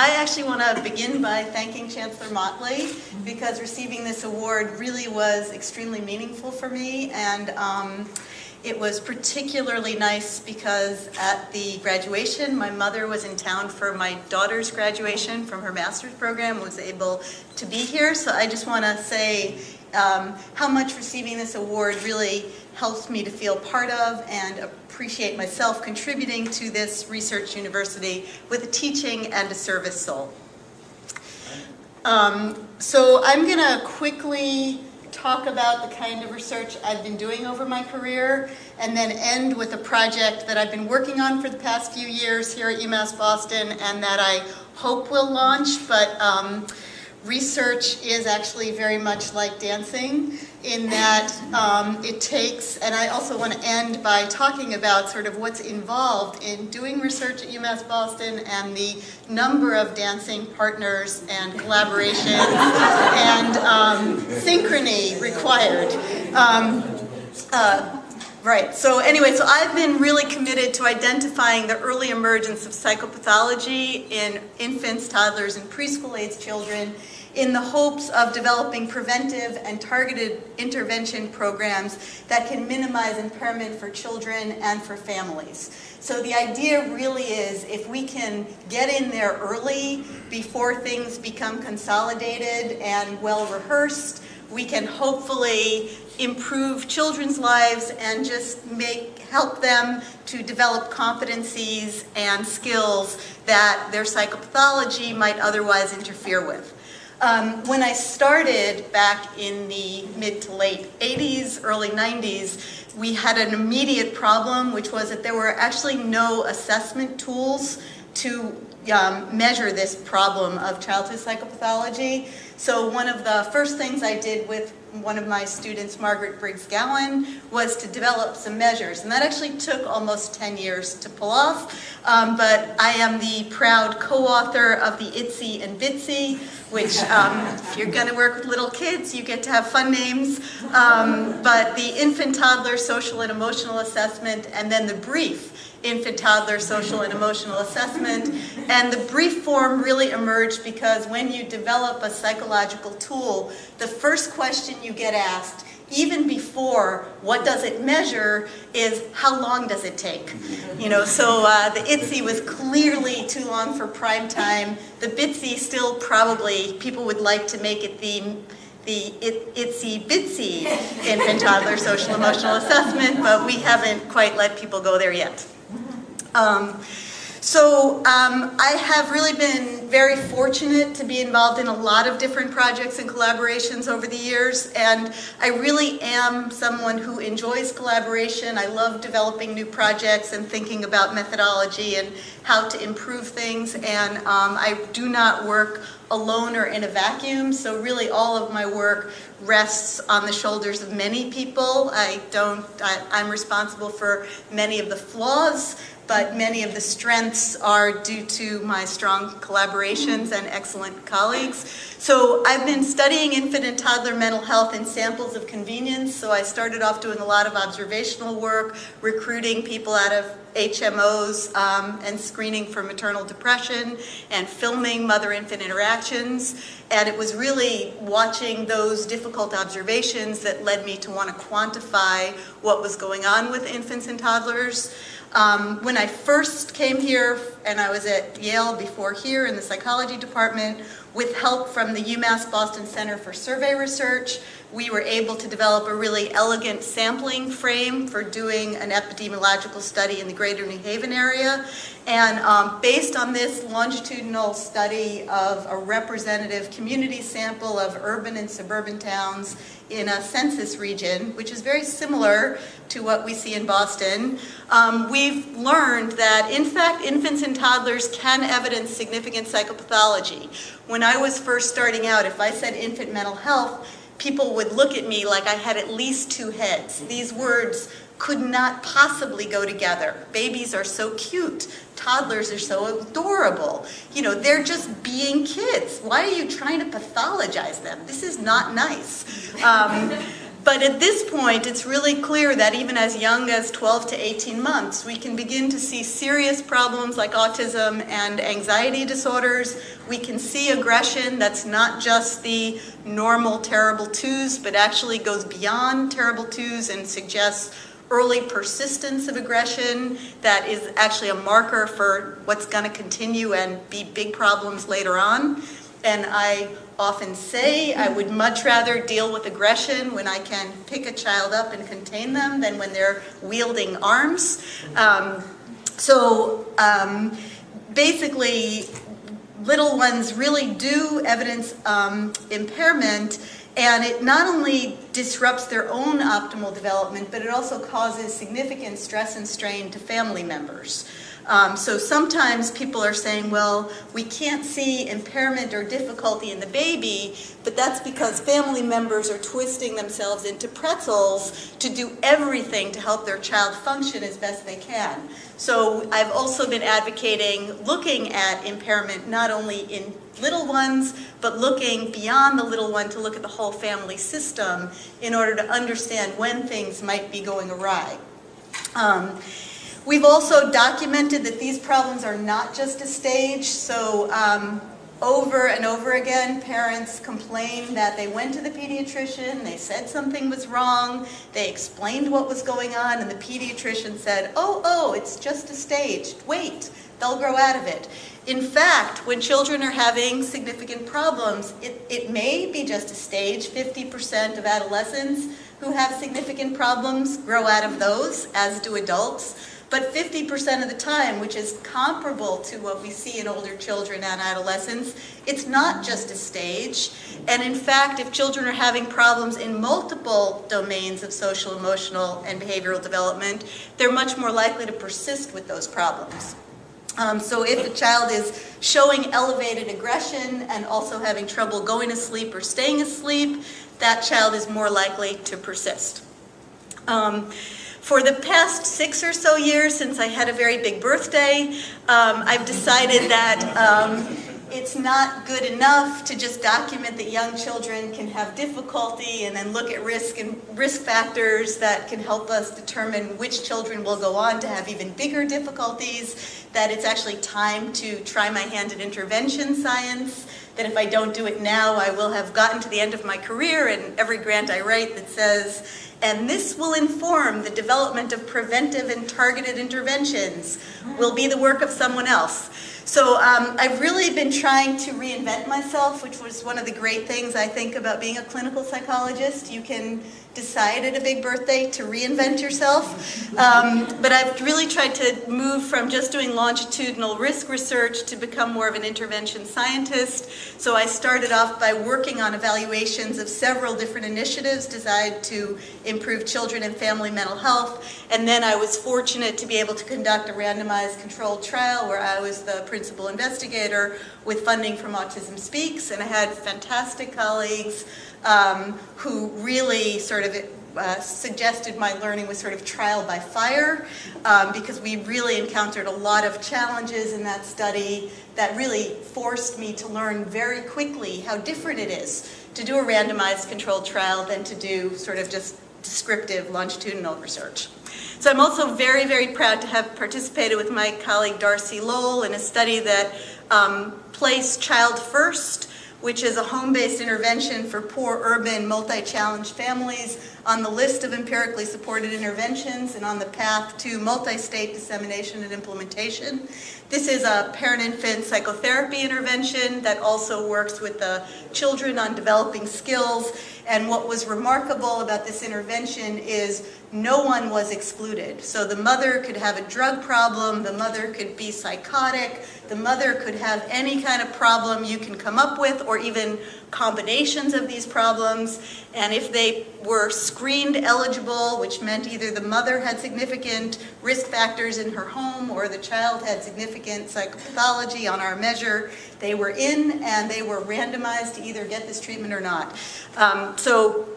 I actually want to begin by thanking Chancellor Motley, because receiving this award really was extremely meaningful for me, and it was particularly nice because at the graduation, my mother was in town for my daughter's graduation from her master's program, was able to be here. So I just want to say how much receiving this award really helps me to feel part of and appreciate myself contributing to this research university with a teaching and a service soul. So I'm going to quickly talk about the kind of research I've been doing over my career, and then end with a project that I've been working on for the past few years here at UMass Boston and that I hope will launch. But research is actually very much like dancing in that it takes, and I also want to end by talking about sort of what's involved in doing research at UMass Boston and the number of dancing partners and collaboration and synchrony required. Right, so anyway, so I've been really committed to identifying the early emergence of psychopathology in infants, toddlers, and preschool-age children in the hopes of developing preventive and targeted intervention programs that can minimize impairment for children and for families. So the idea really is, if we can get in there early before things become consolidated and well-rehearsed, we can hopefully improve children's lives and just help them to develop competencies and skills that their psychopathology might otherwise interfere with. When I started back in the mid to late 80s, early 90s, we had an immediate problem, which was that there were actually no assessment tools to measure this problem of childhood psychopathology. So one of the first things I did with one of my students, Margaret Briggs-Gowan, was to develop some measures. And that actually took almost 10 years to pull off. But I am the proud co-author of the ITSY and BITSY, which if you're going to work with little kids, you get to have fun names. But the infant toddler social and emotional assessment, and then the brief infant-toddler social and emotional assessment. And the brief form really emerged because when you develop a psychological tool, the first question you get asked, even before what does it measure, is how long does it take? You know, so the ITSY was clearly too long for prime time. The BITSY still probably, people would like to make it the ITSY-BITSY infant-toddler social emotional assessment, but we haven't quite let people go there yet. I have really been very fortunate to be involved in a lot of different projects and collaborations over the years, and I really am someone who enjoys collaboration. I love developing new projects and thinking about methodology and how to improve things, and I do not work alone or in a vacuum, so really all of my work rests on the shoulders of many people. I'm responsible for many of the flaws, but many of the strengths are due to my strong collaborations and excellent colleagues. So I've been studying infant and toddler mental health in samples of convenience. So I started off doing a lot of observational work, recruiting people out of HMOs and screening for maternal depression and filming mother-infant interactions. And it was really watching those difficult observations that led me to want to quantify what was going on with infants and toddlers. When I first came here, and I was at Yale before here in the psychology department, with help from the UMass Boston Center for Survey Research, we were able to develop a really elegant sampling frame for doing an epidemiological study in the greater New Haven area. And based on this longitudinal study of a representative community sample of urban and suburban towns in a census region, which is very similar to what we see in Boston, we've learned that, in fact, infants and toddlers can evidence significant psychopathology. When I was first starting out, if I said infant mental health, people would look at me like I had at least two heads. These words could not possibly go together. Babies are so cute. Toddlers are so adorable. You know, they're just being kids. Why are you trying to pathologize them? This is not nice. But at this point, it's really clear that even as young as 12 to 18 months, we can begin to see serious problems like autism and anxiety disorders. We can see aggression that's not just the normal terrible twos, but actually goes beyond terrible twos and suggests early persistence of aggression that is actually a marker for what's going to continue and be big problems later on. And I often say I would much rather deal with aggression when I can pick a child up and contain them than when they're wielding arms. Basically, little ones really do evidence impairment, and it not only disrupts their own optimal development, but it also causes significant stress and strain to family members. So sometimes people are saying, well, we can't see impairment or difficulty in the baby, but that's because family members are twisting themselves into pretzels to do everything to help their child function as best they can. So I've also been advocating looking at impairment not only in little ones, but looking beyond the little one to look at the whole family system in order to understand when things might be going awry. We've also documented that these problems are not just a stage, so over and over again, parents complain that they went to the pediatrician, they said something was wrong, they explained what was going on, and the pediatrician said, oh, it's just a stage, wait, they'll grow out of it. In fact, when children are having significant problems, it may be just a stage. 50% of adolescents who have significant problems grow out of those, as do adults. But 50% of the time, which is comparable to what we see in older children and adolescents, it's not just a stage. And in fact, if children are having problems in multiple domains of social, emotional, and behavioral development, they're much more likely to persist with those problems. So if a child is showing elevated aggression and also having trouble going to sleep or staying asleep, that child is more likely to persist. For the past 6 or so years, since I had a very big birthday, I've decided that it's not good enough to just document that young children can have difficulty and then look at risk factors that can help us determine which children will go on to have even bigger difficulties, that it's actually time to try my hand at intervention science, that if I don't do it now, I will have gotten to the end of my career and every grant I write that says, and this will inform the development of preventive and targeted interventions, will be the work of someone else. So I've really been trying to reinvent myself, which was one of the great things I think about being a clinical psychologist. You can decide at a big birthday to reinvent yourself. But I've really tried to move from just doing longitudinal risk research to become more of an intervention scientist. So I started off by working on evaluations of several different initiatives designed to improve children and family mental health. And then I was fortunate to be able to conduct a randomized controlled trial where I was the principal investigator with funding from Autism Speaks. And I had fantastic colleagues who really sort of suggested my learning was sort of trial by fire, because we really encountered a lot of challenges in that study that really forced me to learn very quickly how different it is to do a randomized controlled trial than to do sort of just descriptive longitudinal research. So I'm also very, very proud to have participated with my colleague Darcy Lowell in a study that placed Child First, which is a home-based intervention for poor urban multi-challenged families, on the list of empirically supported interventions and on the path to multi-state dissemination and implementation. This is a parent-infant psychotherapy intervention that also works with the children on developing skills. And what was remarkable about this intervention is no one was excluded. So the mother could have a drug problem, the mother could be psychotic, the mother could have any kind of problem you can come up with, or even combinations of these problems. And if they were screened eligible, which meant either the mother had significant risk factors in her home or the child had significant psychopathology on our measure, they were in and they were randomized to either get this treatment or not. So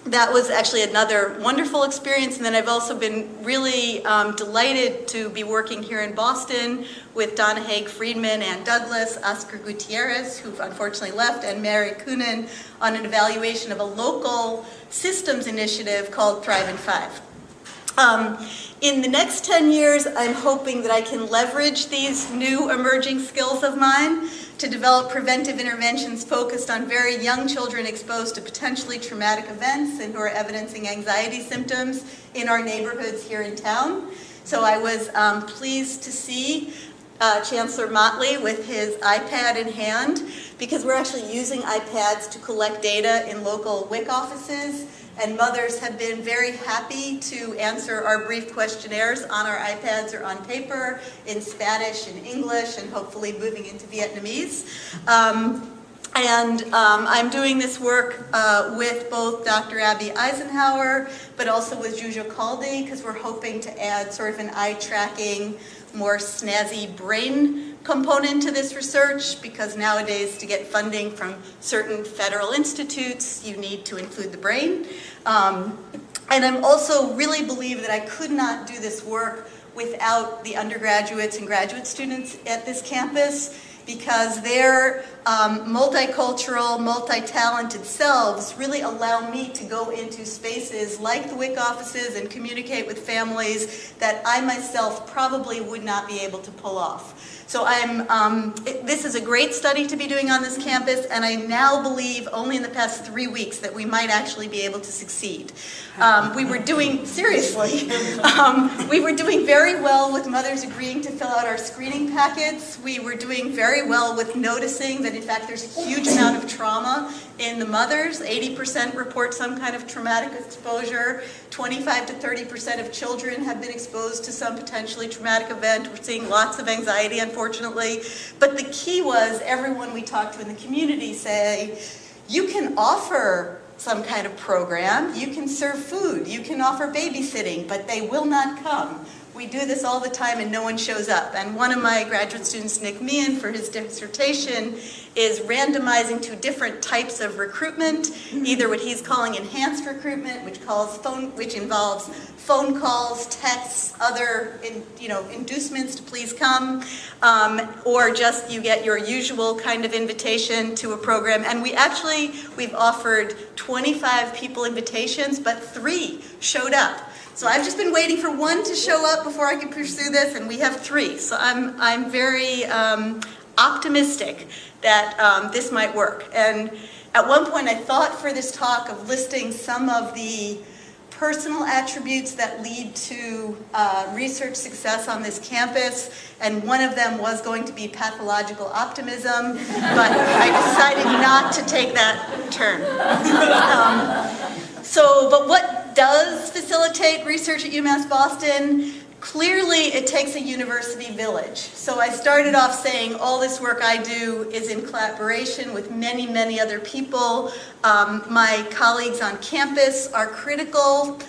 that was actually another wonderful experience. And then I've also been really delighted to be working here in Boston with Donna Haig Friedman, Ann Douglas, Oscar Gutierrez, who unfortunately left, and Mary Kunin on an evaluation of a local systems initiative called Thrive in 5. In the next 10 years, I'm hoping that I can leverage these new emerging skills of mine to develop preventive interventions focused on very young children exposed to potentially traumatic events and who are evidencing anxiety symptoms in our neighborhoods here in town. So I was pleased to see Chancellor Motley with his iPad in hand, because we're actually using iPads to collect data in local WIC offices, and mothers have been very happy to answer our brief questionnaires on our iPads or on paper in Spanish and English, and hopefully moving into Vietnamese. I'm doing this work with both Dr. Abby Eisenhower, but also with Juju Caldi, because we're hoping to add sort of an eye-tracking, more snazzy brain component to this research, because nowadays to get funding from certain federal institutes, you need to include the brain. And I'm also really believe that I could not do this work without the undergraduates and graduate students at this campus, because their multicultural, multi-talented selves really allow me to go into spaces like the WIC offices and communicate with families that I myself probably would not be able to pull off. So this is a great study to be doing on this campus, and I now believe only in the past 3 weeks that we might actually be able to succeed. We were doing, seriously, we were doing very well with mothers agreeing to fill out our screening packets. We were doing very well with noticing that in fact there's a huge amount of trauma in the mothers. 80% report some kind of traumatic exposure. 25 to 30% of children have been exposed to some potentially traumatic event. We're seeing lots of anxiety, unfortunately. But the key was everyone we talked to in the community say, you can offer some kind of program, you can serve food, you can offer babysitting, but they will not come. We do this all the time and no one shows up. And one of my graduate students, Nick Meehan, for his dissertation, is randomizing 2 different types of recruitment, either what he's calling enhanced recruitment, which involves phone calls, texts, other inducements to please come, or just you get your usual kind of invitation to a program. And we've offered 25 people invitations, but 3 showed up. So I've just been waiting for 1 to show up before I can pursue this, and we have 3. So I'm very optimistic that this might work. And at one point I thought for this talk of listing some of the personal attributes that lead to research success on this campus, and one of them was going to be pathological optimism, but I decided not to take that turn. But what does facilitate research at UMass Boston? Clearly, it takes a university village. So I started off saying all this work I do is in collaboration with many, many other people. My colleagues on campus are critical.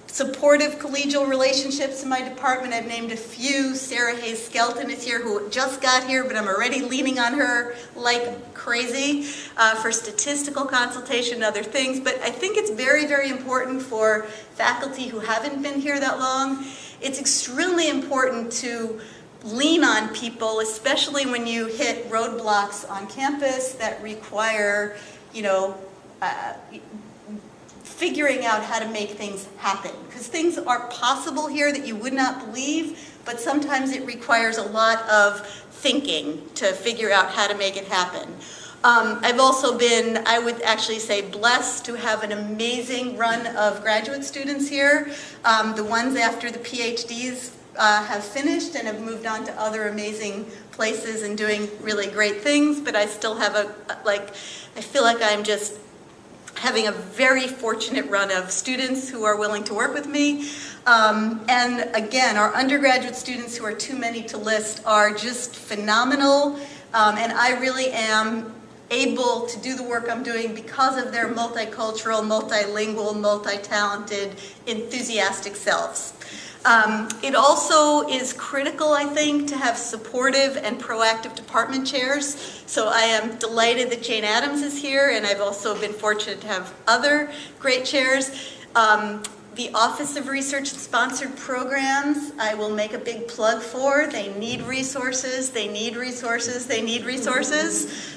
Supportive collegial relationships in my department, I've named a few. Sarah Hayes Skelton is here, who just got here, but I'm already leaning on her like crazy for statistical consultation and other things. But I think it's very, very important for faculty who haven't been here that long. It's extremely important to lean on people, especially when you hit roadblocks on campus that require, figuring out how to make things happen. Because things are possible here that you would not believe, but sometimes it requires a lot of thinking to figure out how to make it happen. I've also been, I would actually say, blessed to have an amazing run of graduate students here. The ones after the PhDs have finished and have moved on to other amazing places and doing really great things, but I still have I feel like I'm just having a very fortunate run of students who are willing to work with me. And again, our undergraduate students, who are too many to list, are just phenomenal. And I really am able to do the work I'm doing because of their multicultural, multilingual, multi-talented, enthusiastic selves. It also is critical, I think, to have supportive and proactive department chairs. So I am delighted that Jane Addams is here, and I've also been fortunate to have other great chairs. The Office of Research and Sponsored Programs, I will make a big plug for. They need resources, they need resources, they need resources.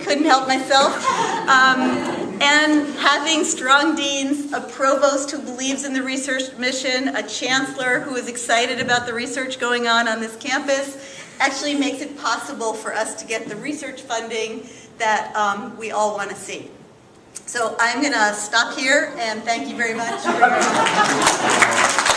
Couldn't help myself. And having strong deans, a provost who believes in the research mission, a chancellor who is excited about the research going on this campus, actually makes it possible for us to get the research funding that we all want to see. So I'm going to stop here and thank you very much for your attention.